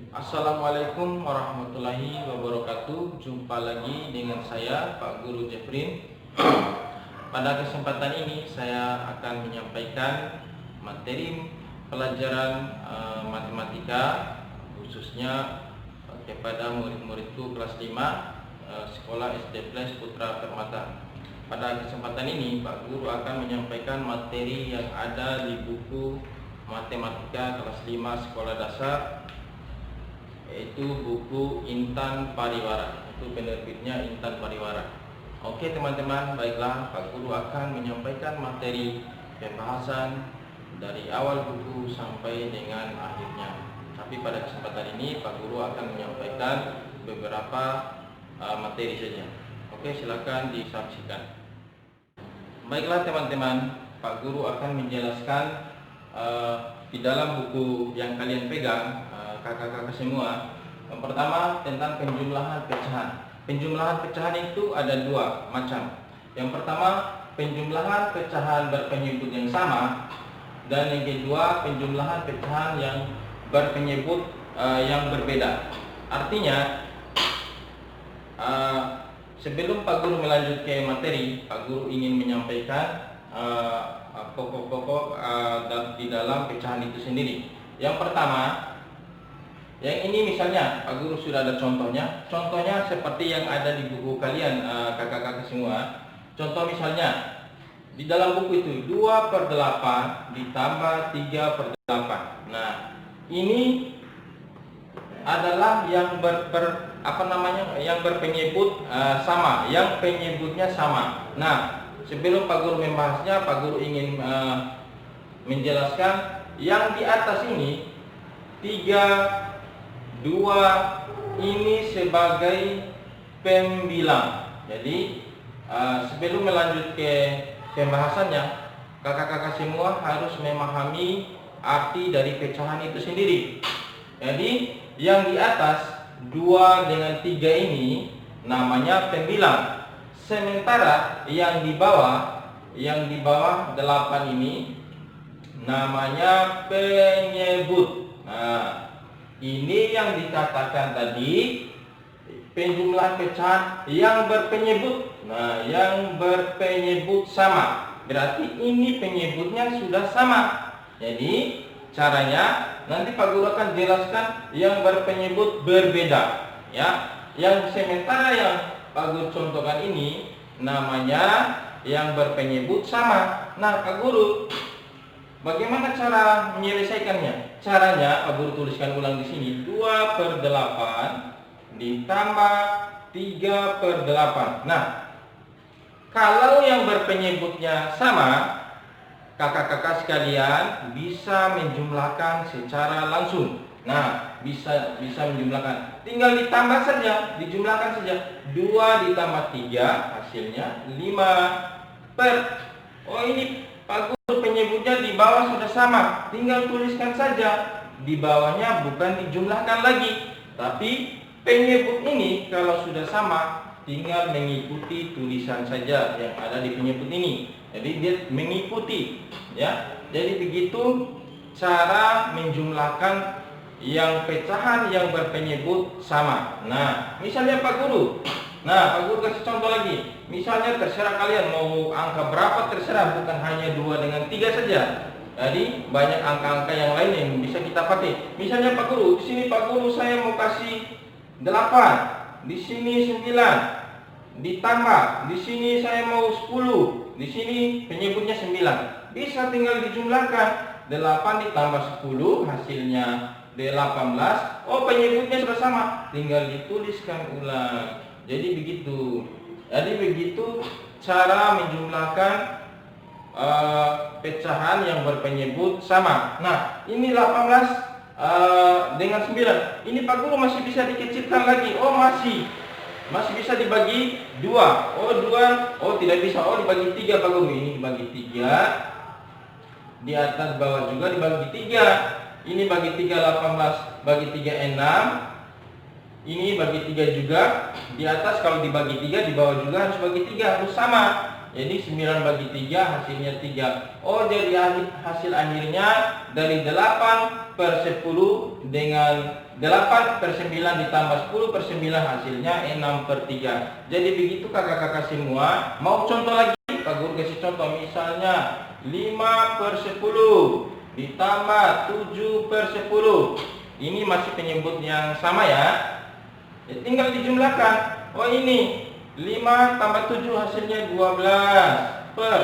Assalamualaikum warahmatullahi wabarakatuh. Jumpa lagi dengan saya Pak Guru Jefrin. Pada kesempatan ini saya akan menyampaikan materi pelajaran matematika khususnya kepada murid-muridku kelas 5 sekolah SD Plus Putra Permata. Pada kesempatan ini Pak Guru akan menyampaikan materi yang ada di buku matematika kelas 5 sekolah dasar, yaitu buku Intan Pariwara. Itu penerbitnya Intan Pariwara. Oke teman-teman, baiklah, Pak Guru akan menyampaikan materi pembahasan dari awal buku sampai dengan akhirnya. Tapi pada kesempatan ini Pak Guru akan menyampaikan beberapa materi saja. Oke, silakan disaksikan. Baiklah teman-teman, Pak Guru akan menjelaskan di dalam buku yang kalian pegang, kakak-kakak semua. Yang pertama tentang penjumlahan pecahan. Penjumlahan pecahan itu ada dua macam. Yang pertama, penjumlahan pecahan berpenyebut yang sama, dan yang kedua, penjumlahan pecahan yang berpenyebut yang berbeda. Artinya, sebelum Pak Guru melanjut ke materi, Pak Guru ingin menyampaikan pokok-pokok di dalam pecahan itu sendiri. Yang pertama, yang ini misalnya Pak Guru sudah ada contohnya. Contohnya seperti yang ada di buku kalian, kakak-kakak semua. Contoh misalnya di dalam buku itu 2/8 ditambah 3/8. Nah, ini adalah yang yang berpenyebut sama, yang penyebutnya sama. Nah, sebelum Pak Guru membahasnya, Pak Guru ingin menjelaskan yang di atas ini 3, 2 ini sebagai pembilang. Jadi sebelum melanjut ke pembahasannya, kakak-kakak semua harus memahami arti dari pecahan itu sendiri. Jadi yang di atas 2 dengan 3 ini namanya pembilang. Sementara yang di bawah 8 ini namanya penyebut. Nah, ini yang dikatakan tadi penjumlahan pecahan yang berpenyebut. Nah, yang berpenyebut sama. Berarti ini penyebutnya sudah sama. Jadi caranya nanti Pak Guru akan jelaskan yang berpenyebut berbeda, ya. Yang sementara yang Pak Guru contohkan ini namanya yang berpenyebut sama. Nah, Pak Guru, bagaimana cara menyelesaikannya? Caranya Pak Guru tuliskan ulang di sini. 2/8 ditambah 3/8. Nah, kalau yang berpenyebutnya sama, kakak-kakak sekalian bisa menjumlahkan secara langsung. Nah, bisa menjumlahkan. Tinggal ditambah saja, dijumlahkan saja. 2 ditambah 3 hasilnya 5 per. Oh, ini Pak Guru penyebutnya di bawah sudah sama. Tinggal tuliskan saja. Di bawahnya bukan dijumlahkan lagi. Tapi penyebut ini kalau sudah sama, tinggal mengikuti tulisan saja yang ada di penyebut ini. Jadi dia mengikuti, ya. Jadi begitu cara menjumlahkan yang pecahan yang berpenyebut sama. Nah, misalnya Pak Guru. Nah, Pak Guru kasih contoh lagi. Misalnya terserah kalian mau angka berapa, terserah, bukan hanya 2 dengan 3 saja. Jadi banyak angka-angka yang lain yang bisa kita pakai. Misalnya Pak Guru, di sini Pak Guru saya mau kasih 8, di sini 9. Ditambah, di sini saya mau 10, di sini penyebutnya 9. Bisa tinggal dijumlahkan. 8 ditambah 10 hasilnya 18. Oh, penyebutnya sudah sama, tinggal dituliskan ulang. Jadi begitu. Cara menjumlahkan pecahan yang berpenyebut sama. Nah, ini 18 dengan 9. Ini Pak Guru masih bisa dikecilkan lagi. Oh, masih bisa dibagi 2. Oh, 2. Oh, tidak bisa. Oh, dibagi 3 Pak Guru. Ini dibagi 3. Di atas bawah juga dibagi 3. Ini bagi 3 18, bagi 3 6. Ini bagi 3 juga. Di atas kalau dibagi 3, di bawah juga harus bagi 3, harus sama. Jadi 9 bagi 3 hasilnya 3. Oh, jadi hasil akhirnya dari 8 per 10 dengan 8 per 9 ditambah 10 per 9 hasilnya 6 per 3. Jadi begitu kakak-kakak semua. Mau contoh lagi? Pak Guru kasih contoh, misalnya 5 per 10 ditambah 7 per 10. Ini masih penyebut yang sama ya. Tinggal dijumlahkan. Oh, ini 5 tambah 7 hasilnya 12 per.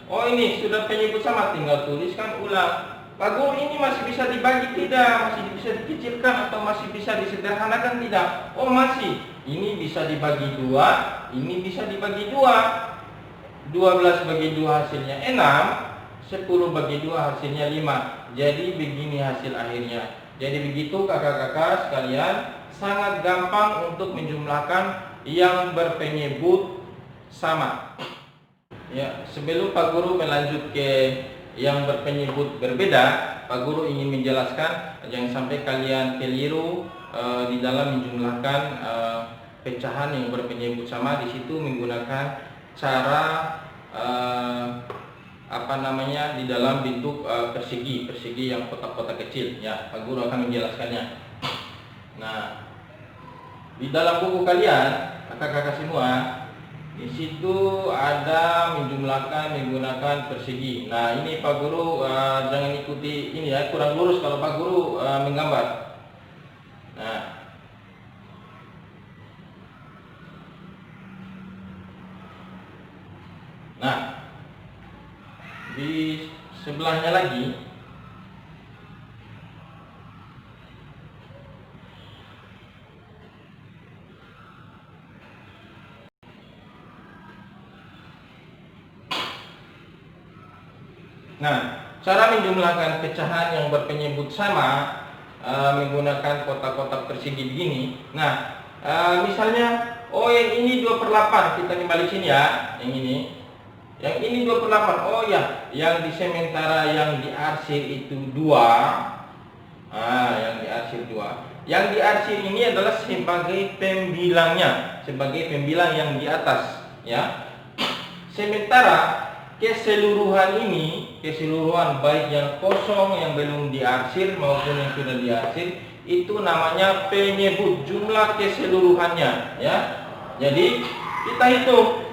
Oh, ini sudah penyebut sama, tinggal tuliskan ulang. Pak Guru, ini masih bisa dibagi tidak? Masih bisa dikecilkan atau masih bisa disederhanakan tidak? Oh, masih. Ini bisa dibagi 2, ini bisa dibagi 2. 12 bagi 2 hasilnya 6, 10 bagi 2 hasilnya 5. Jadi begini hasil akhirnya. Jadi begitu kakak-kakak sekalian, sangat gampang untuk menjumlahkan yang berpenyebut sama. Ya, sebelum Pak Guru melanjut ke yang berpenyebut berbeda, Pak Guru ingin menjelaskan jangan sampai kalian keliru di dalam menjumlahkan pecahan yang berpenyebut sama. Di situ menggunakan cara di dalam bentuk persegi yang kotak-kotak kecil ya. Pak Guru akan menjelaskannya. Nah, di dalam buku kalian kakak-kakak semua, di situ ada menjumlahkan menggunakan persegi. Nah, ini Pak Guru jangan ikuti ini ya, kurang lurus kalau Pak Guru menggambar. Nah, di sebelahnya lagi cara menjumlahkan pecahan yang berpenyebut sama menggunakan kotak-kotak persegi begini. Nah, misalnya, oh yang ini 2/8, kita kembali sini ya, yang ini. Yang ini 2/8, oh ya, yang di sementara yang diarsir itu 2. Yang diarsir 2. Yang diarsir ini adalah sebagai pembilangnya, sebagai pembilang yang di atas ya. Sementara keseluruhan ini, keseluruhan baik yang kosong yang belum diarsir maupun yang sudah diarsir, itu namanya penyebut jumlah keseluruhannya ya. Jadi kita hitung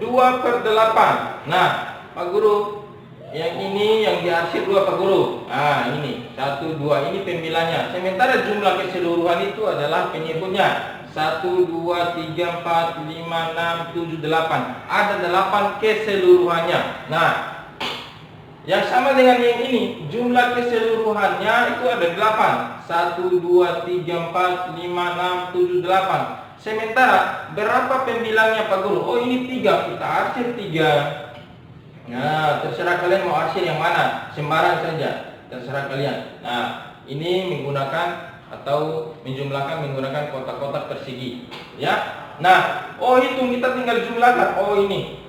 2/8. Nah, Pak Guru, yang ini yang diarsir 2 Pak Guru. Ini 1, 2 ini pembilangnya. Sementara jumlah keseluruhan itu adalah penyebutnya. 1, 2, 3, 4, 5, 6, 7, 8. Ada 8 keseluruhannya. Nah, yang sama dengan yang ini, jumlah keseluruhannya itu ada 8. 1, 2, 3, 4, 5, 6, 7, 8. Sementara berapa pembilangnya Pak Guru? Oh, ini 3, kita arsir 3. Nah, terserah kalian mau arsir yang mana, sembarang saja, terserah kalian. Nah, ini menggunakan atau menjumlahkan menggunakan kotak-kotak persegi ya. Nah, oh hitung, kita tinggal jumlahkan. Oh, ini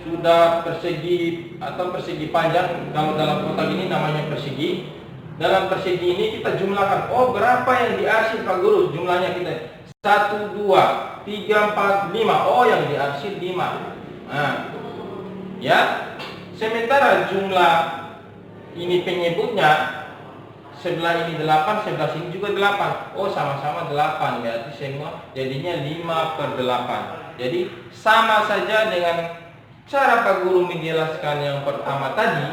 sudah persegi atau persegi panjang. Kalau dalam kotak ini namanya persegi. Dalam persegi ini kita jumlahkan. Oh, berapa yang diarsir Pak Guru? Jumlahnya kita 1, 2, 3, 4, 5. Oh, yang diarsir 5. Nah, ya. Sementara jumlah ini penyebutnya, sebelah ini 8, sebelah sini juga 8. Oh, sama-sama 8, berarti semua jadinya 5/8. Jadi sama saja dengan cara Pak Guru menjelaskan yang pertama tadi.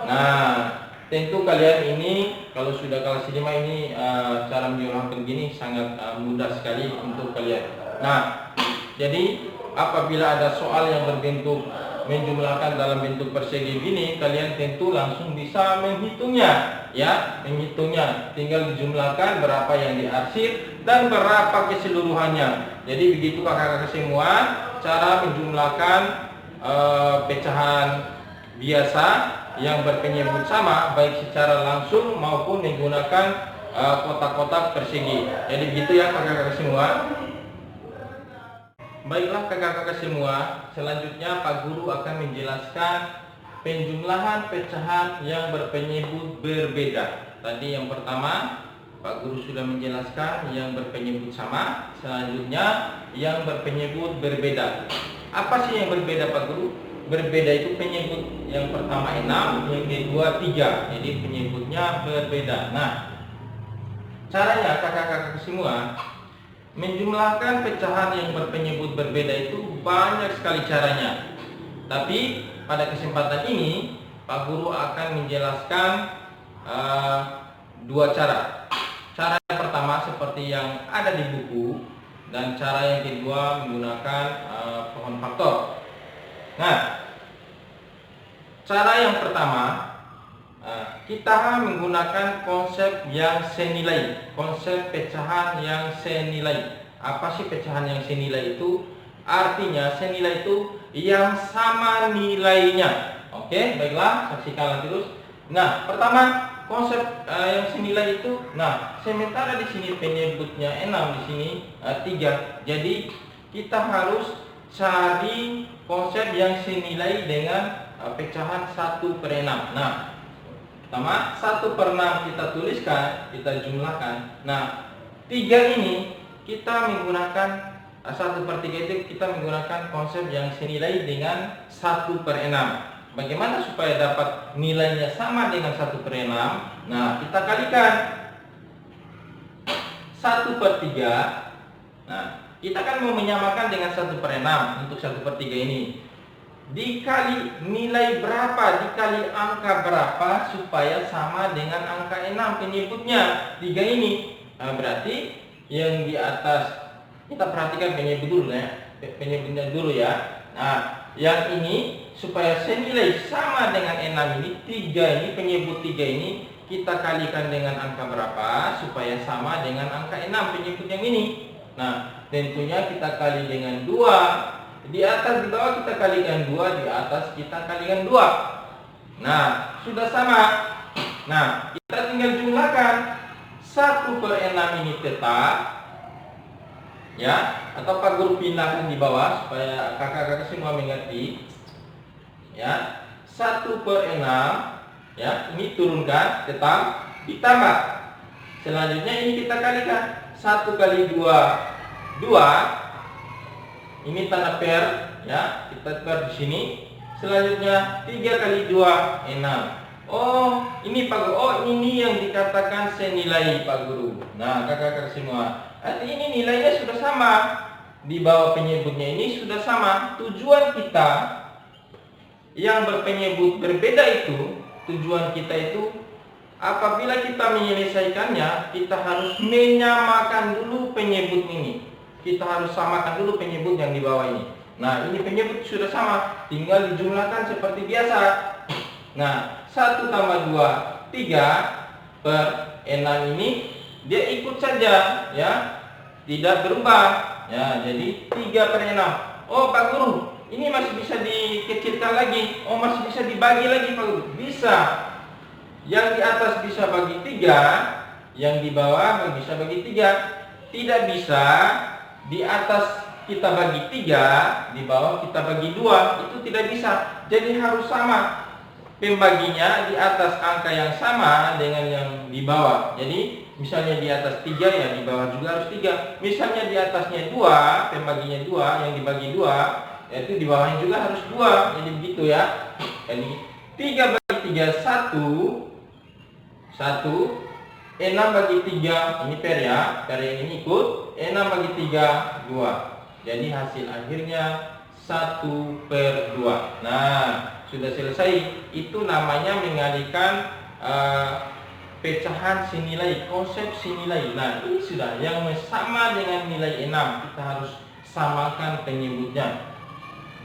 Nah, tentu kalian ini kalau sudah kelas 5 ini cara menjumlahkan begini sangat mudah sekali untuk kalian. Nah, jadi apabila ada soal yang berbentuk menjumlahkan dalam bentuk persegi ini, kalian tentu langsung bisa menghitungnya ya, menghitungnya. Tinggal dijumlahkan berapa yang diarsir dan berapa keseluruhannya. Jadi begitu kakak-kakak semua cara menjumlahkan pecahan biasa yang berpenyebut sama, baik secara langsung maupun menggunakan kotak-kotak persegi. Jadi begitu ya kakak-kakak semua. Baiklah kakak-kakak semua, selanjutnya Pak Guru akan menjelaskan penjumlahan pecahan yang berpenyebut berbeda. Tadi yang pertama Pak Guru sudah menjelaskan yang berpenyebut sama, selanjutnya yang berpenyebut berbeda. Apa sih yang berbeda Pak Guru? berbeda itu penyebut yang pertama 6, yang kedua 3. Jadi penyebutnya berbeda. Nah, caranya kakak-kakak semua menjumlahkan pecahan yang berpenyebut berbeda itu banyak sekali caranya. Tapi pada kesempatan ini Pak Guru akan menjelaskan dua cara. Cara yang pertama seperti yang ada di buku, dan cara yang kedua menggunakan pohon faktor. Nah, cara yang pertama kita menggunakan konsep yang senilai, konsep pecahan yang senilai. Apa sih pecahan yang senilai itu? Artinya senilai itu yang sama nilainya. Oke, baiklah, saksikanlah terus. Nah, pertama konsep yang senilai itu. Nah, sementara di sini penyebutnya 6, di sini 3. Jadi kita harus cari konsep yang senilai dengan pecahan 1/6. Nah, pertama 1/6 kita tuliskan, kita jumlahkan. Nah, 3 ini kita menggunakan 1/3 itu kita menggunakan konsep yang senilai dengan 1/6. Bagaimana supaya dapat nilainya sama dengan 1/6? Nah, kita kalikan 1/3. Nah, kita kan mau menyamakan dengan 1/6 untuk 1/3 ini. Dikali nilai berapa, dikali angka berapa supaya sama dengan angka 6 penyebutnya 3 ini. Nah, berarti yang di atas, kita perhatikan penyebut dulu ya, penyebutnya dulu ya. Nah, yang ini supaya senilai sama dengan 6 ini, 3 ini, penyebut 3 ini kita kalikan dengan angka berapa supaya sama dengan angka 6 penyebut yang ini. Nah, tentunya kita kali dengan 2. Di atas, di bawah kita kalikan 2, di atas kita kalikan 2. Nah, sudah sama. Nah, kita tinggal jumlahkan. 1/6 ini tetap, ya, atau Pak Guru pindahkan di bawah supaya kakak-kakak semua mengerti. Ya, 1/6, ya, ini turunkan, tetap, ditambah. Selanjutnya ini kita kalikan. 1 kali 2, 2. Ini tanda per, ya, kita per di sini. Selanjutnya 3 kali 2, 6. Oh, ini Pak Guru. Oh, ini yang dikatakan senilai Pak Guru. Nah, kakak-kakak semua, artinya ini nilainya sudah sama. Di bawah penyebutnya ini sudah sama. Tujuan kita yang berpenyebut berbeda itu, tujuan kita itu apabila kita menyelesaikannya, kita harus menyamakan dulu penyebut ini. Kita harus samakan dulu penyebut yang di bawah ini. Nah, ini penyebut sudah sama, tinggal dijumlahkan seperti biasa. Nah, 1 tambah 2, 3/6 ini dia ikut saja, ya, tidak berubah. Ya, jadi 3/6. Oh, Pak Guru, ini masih bisa dikecilkan lagi. Oh, masih bisa dibagi lagi, Pak Guru. Bisa. Yang di atas bisa bagi 3, yang di bawah bisa bagi 3. Tidak bisa di atas kita bagi 3, di bawah kita bagi 2, itu tidak bisa. Jadi harus sama pembaginya, di atas angka yang sama dengan yang di bawah. Jadi misalnya di atas 3, ya di bawah juga harus 3. Misalnya di atasnya 2, pembaginya 2, yang dibagi 2, yaitu di bawahnya juga harus 2. Jadi begitu ya. Jadi 3 bagi 3, 1. 6 bagi 3, ini per ya, per yang ini ikut. 6 bagi 3, 2. Jadi hasil akhirnya 1/2. Nah, sudah selesai. Itu namanya mengalihkan pecahan senilai, konsep senilai. Nah, ini sudah yang sama dengan nilai 6. Kita harus samakan penyebutnya.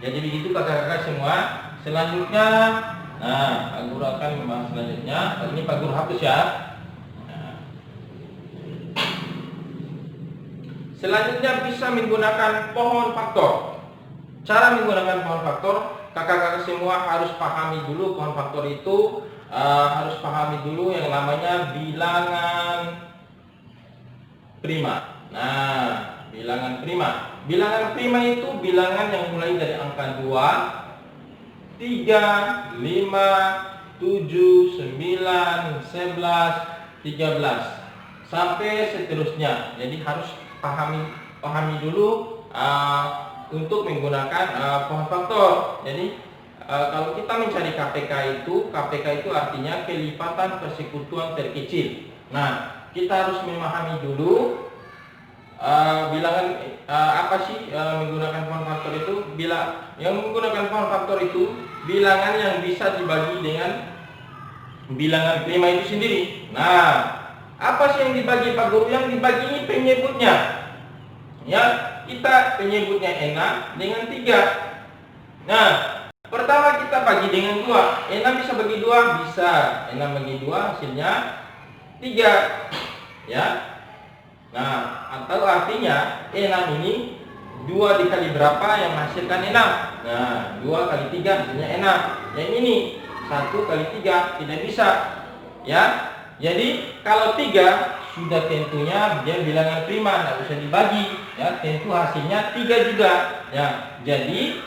Jadi begitu kakak-kakak semua. Selanjutnya, nah, Pak Guru akan membahas selanjutnya. Ini Pak Guru hapus ya. Selanjutnya bisa menggunakan pohon faktor. Cara menggunakan pohon faktor, kakak-kakak semua harus pahami dulu pohon faktor itu, harus pahami dulu yang namanya bilangan prima. Nah, bilangan prima. Bilangan prima itu bilangan yang mulai dari angka 2, 3, 5, 7, 9, 11, 13 sampai seterusnya. Jadi harus pahami dulu untuk menggunakan pohon faktor. Jadi kalau kita mencari KPK itu artinya kelipatan persekutuan terkecil. Nah, kita harus memahami dulu bilangan apa sih menggunakan pohon faktor itu. Yang menggunakan pohon faktor itu bilangan yang bisa dibagi dengan bilangan prima itu sendiri. Nah, apa sih yang dibagi Pak Guru? Yang dibagi ini penyebutnya. Ya, kita penyebutnya N6 dengan 3. Nah, pertama kita bagi dengan 2. N6 bisa bagi 2? Bisa. N6 bagi 2 hasilnya 3. Ya. Nah, atau artinya N6 ini 2 dikali berapa yang menghasilkan N6? Nah, 2 kali 3 hasilnya N6. Yang ini 1 kali 3 tidak bisa. Ya. Jadi kalau 3 sudah tentunya dia bilangan prima, tidak usah dibagi. Ya, tentu hasilnya 3 juga. Ya. Jadi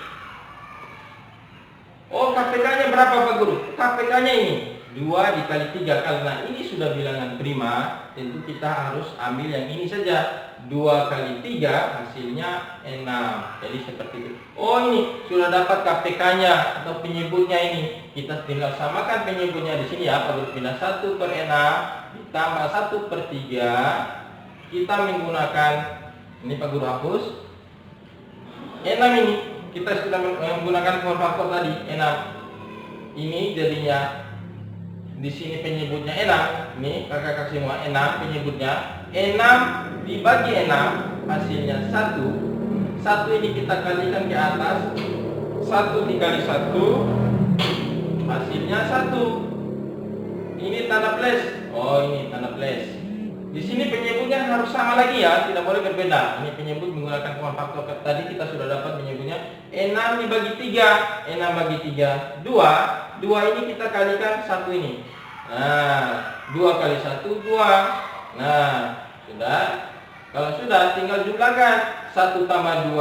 KPK-nya berapa Pak Guru? KPK-nya ini 2 dikali 3. Karena ini sudah bilangan prima, tentu kita harus ambil yang ini saja. 2 kali 3 hasilnya 6. Jadi seperti itu. Ini sudah dapat KPK-nya atau penyebutnya ini. Kita tinggal samakan penyebutnya di sini ya. Pak Guru pindah 1 per 6 ditambah 1 per 3. Kita menggunakan, ini Pak Guru hapus. 6 ini kita sudah menggunakan pohon faktor tadi 6. Ini jadinya di sini penyebutnya 6. Ini kakak-kakak semua 6 penyebutnya. 6 dibagi 6 hasilnya 1. 1 ini kita kalikan ke atas. 1 dikali 1 hasilnya 1. Ini tanda plus. Ini tanda plus. Di sini penyebutnya harus sama lagi ya, tidak boleh berbeda. Ini penyebut menggunakan pohon faktor tadi kita sudah dapat penyebutnya 6 dibagi 3. 6 bagi 3 2. 2 ini kita kalikan 1 ini. Nah, 2 kali 1 2. Nah, sudah. Kalau sudah tinggal jumlahkan 1 tambah 2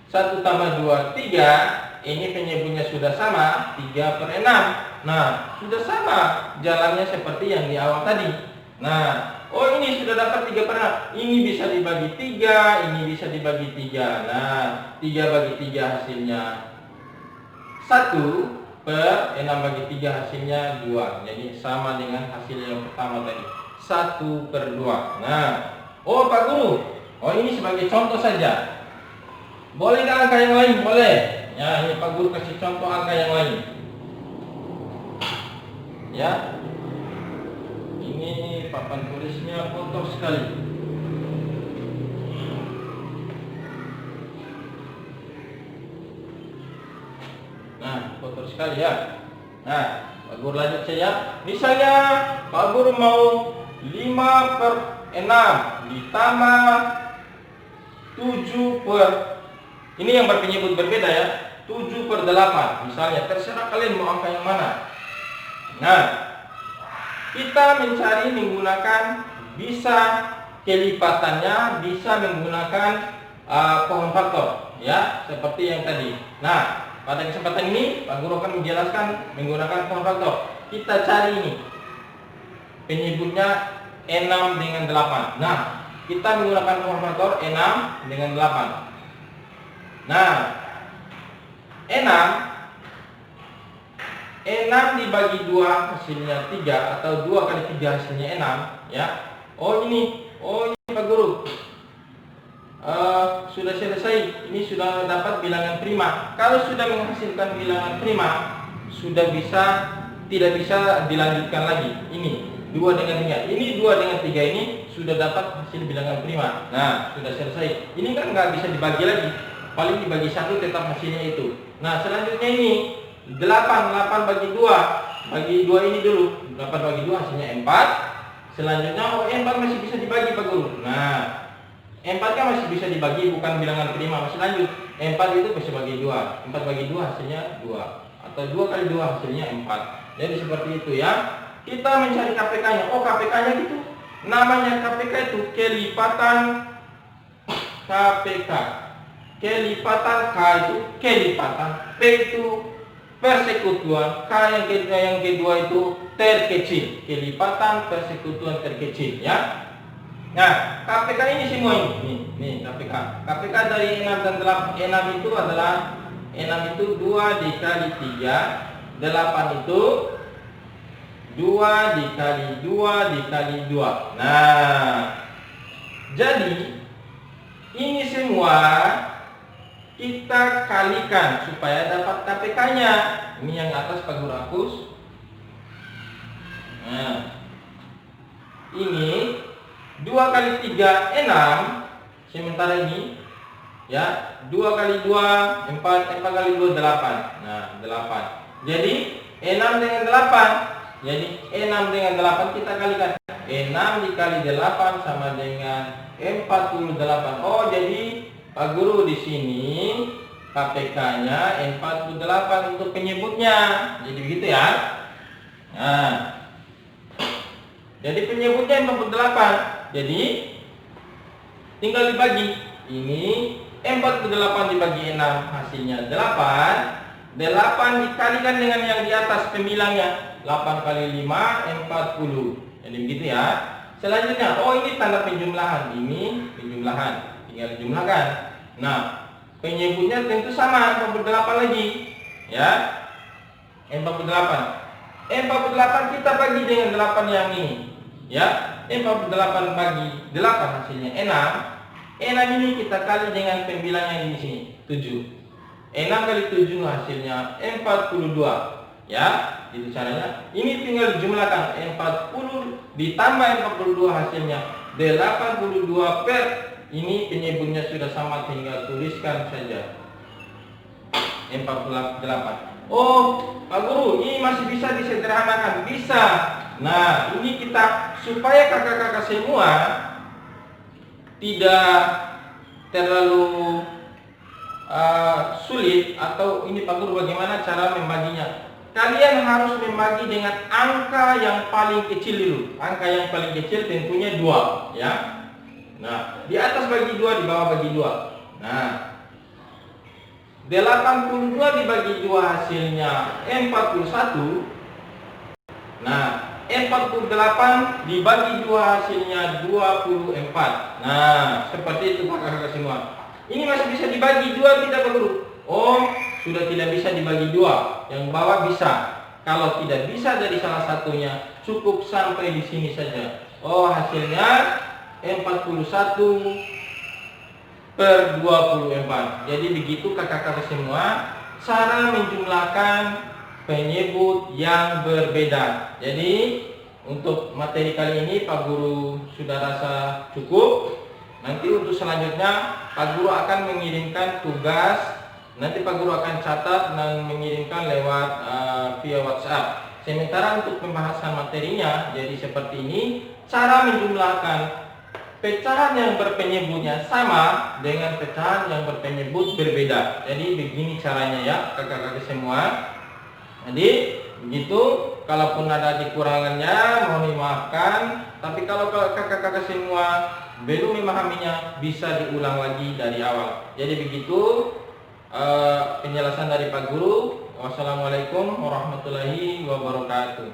1 tambah 2 3. Ini penyebutnya sudah sama 3 per 6. Nah, sudah sama jalannya seperti yang di awal tadi. Nah, ini sudah dapat 3 per 6. Ini bisa dibagi 3, ini bisa dibagi 3. Nah, 3 bagi 3 hasilnya 1 per 6 bagi 3 hasilnya 2. Jadi sama dengan hasil yang pertama tadi. 1 per 2. Nah, Pak Guru. Ini sebagai contoh saja. Boleh nggak angka yang lain? Boleh. Ya, ini Pak Guru kasih contoh angka yang lain. Ya. Ini papan tulisnya kotor sekali. Nah, kotor sekali ya. Nah, Pak Guru lanjut saja. Misalnya Pak Guru mau 5 per 6 ditambah 7 per, ini yang berpenyebut berbeda ya, 7 per 8 misalnya, terserah kalian mau angka yang mana. Nah, kita mencari menggunakan bisa kelipatannya, bisa menggunakan pohon faktor ya, seperti yang tadi. Nah, pada kesempatan ini Pak Guru akan menjelaskan menggunakan pohon faktor. Kita cari ini penyebutnya 6 dengan 8. Nah, kita menggunakan pohon faktor 6 dengan 8. Nah, 6 dibagi 2 hasilnya 3 atau 2 kali 3 hasilnya 6 ya. Ini Pak Guru. Sudah selesai. Ini sudah dapat bilangan prima. Kalau sudah menghasilkan bilangan prima, sudah tidak bisa dilanjutkan lagi. Ini 2 dengan 3. Ini 2 dengan 3 ini sudah dapat hasil bilangan prima. Nah, sudah selesai. Ini kan nggak bisa dibagi lagi. Paling dibagi 1 tetap hasilnya itu. Nah, selanjutnya ini 8 bagi 2. Bagi 2 ini dulu. 8 bagi 2 hasilnya 4. Selanjutnya 4 masih bisa dibagi Pak Guru. Nah, 4 kan masih bisa dibagi, bukan bilangan prima. Masih lanjut. 4 itu bisa bagi 2. 4 bagi 2 hasilnya 2. Atau 2 kali 2 hasilnya 4. Jadi seperti itu ya. Kita mencari KPK-nya. KPK-nya gitu. Namanya KPK itu kelipatan KPK. Kelipatan K itu kelipatan, P itu persekutuan, K yang kedua itu terkecil. Kelipatan persekutuan terkecil ya. Nah, KPK ini semua ini. Nih KPK. KPK dari 6 dan 8. 6 itu adalah 6 itu 2 dikali 3. 8 itu 2 dikali 2 dikali 2. Nah, jadi ini semua kita kalikan supaya dapat KPK-nya. Ini yang atas Pak Guru hapus. Nah, ini 2 kali 3 6. Sementara ini ya 2 kali 2 4 kali 2 8. Nah, 8. Jadi 6 dengan 8. Jadi 6 dengan 8 kita kalikan. 6 dikali 8 sama dengan 48. Oh, jadi Pak Guru di sini KPK-nya 48 untuk penyebutnya. Jadi begitu ya. Nah, jadi penyebutnya 48. Jadi tinggal dibagi. Ini 48 dibagi 6 hasilnya 8. 8 dikalikan dengan yang di atas pembilangnya. 8 kali 5 40. Jadi begitu ya. Selanjutnya, oh ini tanda penjumlahan. Ini penjumlahan. Tinggal dijumlahkan. Nah, penyebutnya tentu sama 48 lagi. Ya. 48. 48 kita bagi dengan 8 yang ini. Ya. 48 bagi 8 hasilnya 6. 6 ini kita kali dengan pembilang yang di sini 7. 6 kali 7 hasilnya 42. Ya, itu caranya. Ini tinggal dijumlahkan 40 ditambah 42 hasilnya 82 per ini penyebutnya sudah sama, tinggal tuliskan saja 48. Oh, Pak Guru, ini masih bisa disederhanakan. Bisa. Nah, ini kita supaya kakak-kakak semua tidak terlalu sulit, atau ini Pak Guru bagaimana cara membaginya. Kalian harus membagi dengan angka yang paling kecil dulu. Angka yang paling kecil tentunya 2, ya. Nah, di atas bagi 2, di bawah bagi 2. Nah, 82 dibagi 2 hasilnya 41. Nah, 48 dibagi 2 hasilnya 24. Nah, seperti itu kakak-kakak semua. Ini masih bisa dibagi 2 tidak Pak Guru? Oh, sudah tidak bisa dibagi 2. Yang bawah bisa. Kalau tidak bisa dari salah satunya, cukup sampai di sini saja. Oh, hasilnya 41 per 24. Jadi begitu kakak-kakak semua cara menjumlahkan penyebut yang berbeda. Jadi untuk materi kali ini Pak Guru sudah rasa cukup. Nanti untuk selanjutnya Pak Guru akan mengirimkan tugas. Nanti Pak Guru akan catat dan mengirimkan lewat via WhatsApp. Sementara untuk pembahasan materinya jadi seperti ini. Cara menjumlahkan pecahan yang berpenyebutnya sama dengan pecahan yang berpenyebut berbeda. Jadi begini caranya ya kakak-kakak semua. Jadi begitu, kalaupun ada kekurangannya mohon dimaafkan. Tapi kalau kakak-kakak semua belum memahaminya, bisa diulang lagi dari awal. Jadi begitu penjelasan dari Pak Guru. Wassalamualaikum warahmatullahi wabarakatuh.